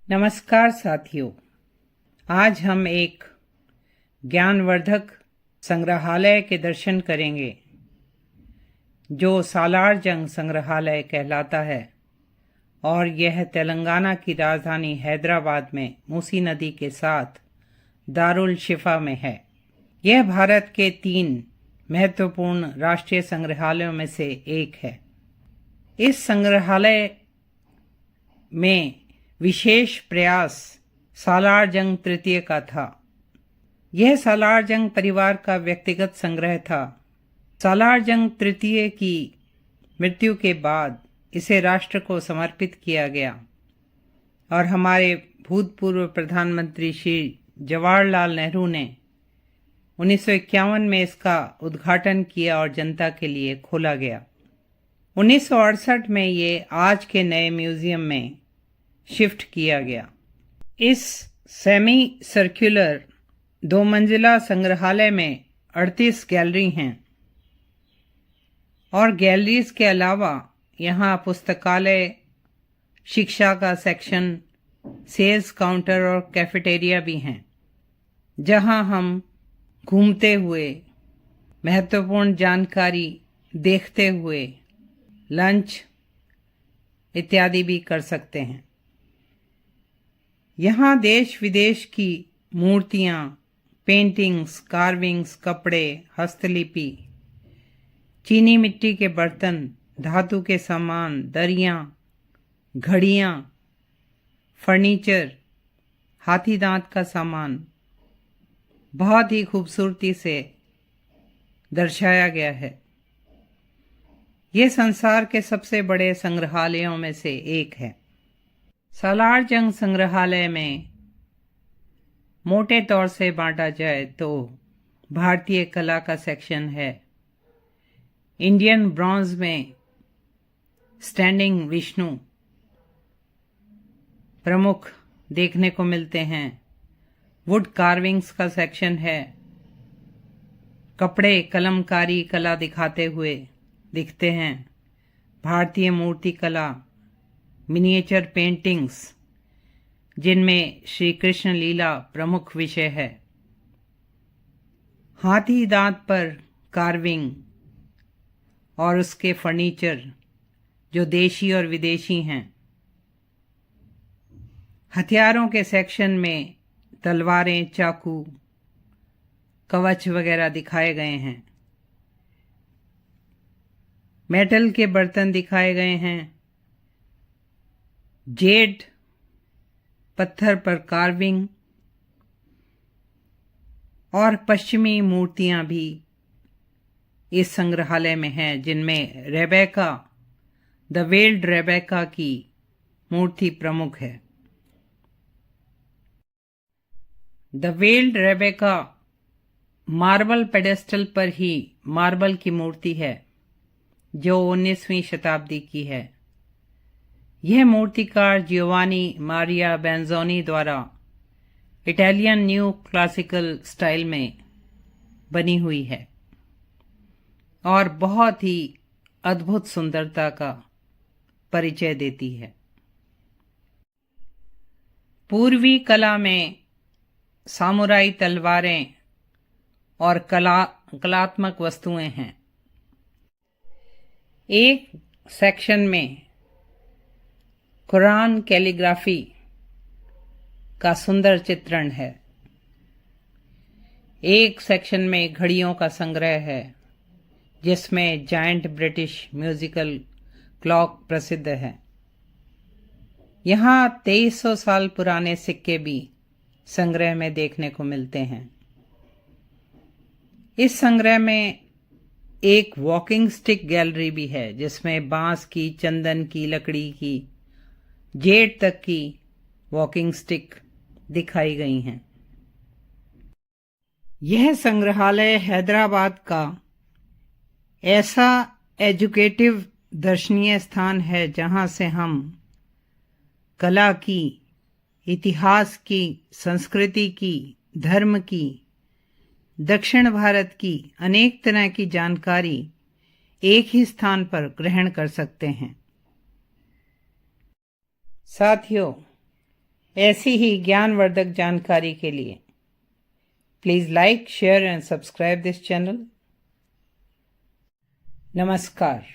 नमस्कार साथियों, आज हम एक ज्ञानवर्धक संग्रहालय के दर्शन करेंगे जो सालार जंग संग्रहालय कहलाता है और यह तेलंगाना की राजधानी हैदराबाद में मूसी नदी के साथ दारुल शिफा में है। यह भारत के 3 महत्वपूर्ण राष्ट्रीय संग्रहालयों में से एक है। इस संग्रहालय में विशेष प्रयास सालार जंग तृतीय का था। यह सालार जंग परिवार का व्यक्तिगत संग्रह था। सालार जंग तृतीय की मृत्यु के बाद इसे राष्ट्र को समर्पित किया गया और हमारे भूतपूर्व प्रधानमंत्री श्री जवाहरलाल नेहरू ने 1951 में इसका उद्घाटन किया और जनता के लिए खोला गया। 1968 में ये आज के नए म्यूजियम में शिफ्ट किया गया। इस सेमी सर्कुलर 2 मंजिला संग्रहालय में 38 गैलरी हैं और गैलरीज के अलावा यहाँ पुस्तकालय, शिक्षा का सेक्शन, सेल्स काउंटर और कैफेटेरिया भी हैं, जहाँ हम घूमते हुए महत्वपूर्ण जानकारी देखते हुए लंच इत्यादि भी कर सकते हैं। यहाँ देश विदेश की मूर्तियाँ, पेंटिंग्स, कार्विंग्स, कपड़े, हस्तलिपि, चीनी मिट्टी के बर्तन, धातु के सामान, दरियाँ, घड़ियाँ, फर्नीचर, हाथी दांत का सामान बहुत ही खूबसूरती से दर्शाया गया है। ये संसार के सबसे बड़े संग्रहालयों में से एक है। सालार जंग संग्रहालय में मोटे तौर से बांटा जाए तो भारतीय कला का सेक्शन है। इंडियन ब्रॉन्ज में स्टैंडिंग विष्णु प्रमुख देखने को मिलते हैं। वुड कार्विंग्स का सेक्शन है। कपड़े कलमकारी कला दिखाते हुए दिखते हैं। भारतीय मूर्ति कला, मिनिएचर पेंटिंग्स जिनमें श्री कृष्ण लीला प्रमुख विषय है। हाथी दांत पर कार्विंग और उसके फर्नीचर जो देशी और विदेशी हैं। हथियारों के सेक्शन में तलवारें, चाकू, कवच वगैरह दिखाए गए हैं। मेटल के बर्तन दिखाए गए हैं। जेड पत्थर पर कार्विंग और पश्चिमी मूर्तियां भी इस संग्रहालय में हैं, जिनमें रेबेका, द वेल्ड रेबेका की मूर्ति प्रमुख है। The weld Rebecca marble pedestal पर ही मार्बल की मूर्ति है जो 19वीं शताब्दी की है। यह मूर्तिकार जियोवानी मारिया बेंजोनी द्वारा इटालियन न्यू क्लासिकल स्टाइल में बनी हुई है और बहुत ही अद्भुत सुंदरता का परिचय देती है। पूर्वी कला में सामुराई तलवारें और कलात्मक वस्तुएं हैं। एक सेक्शन में कुरान कैलीग्राफी का सुंदर चित्रण है। एक सेक्शन में घड़ियों का संग्रह है जिसमें जायंट ब्रिटिश म्यूजिकल क्लॉक प्रसिद्ध है। यहाँ 2300 साल पुराने सिक्के भी संग्रह में देखने को मिलते हैं। इस संग्रह में एक वॉकिंग स्टिक गैलरी भी है जिसमें बांस की, चंदन की, लकड़ी की, जेड तक की वॉकिंग स्टिक दिखाई गई हैं। यह संग्रहालय हैदराबाद का ऐसा एजुकेटिव दर्शनीय स्थान है जहां से हम कला की, इतिहास की, संस्कृति की, धर्म की, दक्षिण भारत की अनेक तरह की जानकारी एक ही स्थान पर ग्रहण कर सकते हैं। साथियों, ऐसी ही ज्ञानवर्धक जानकारी के लिए please like, share and subscribe this channel. नमस्कार।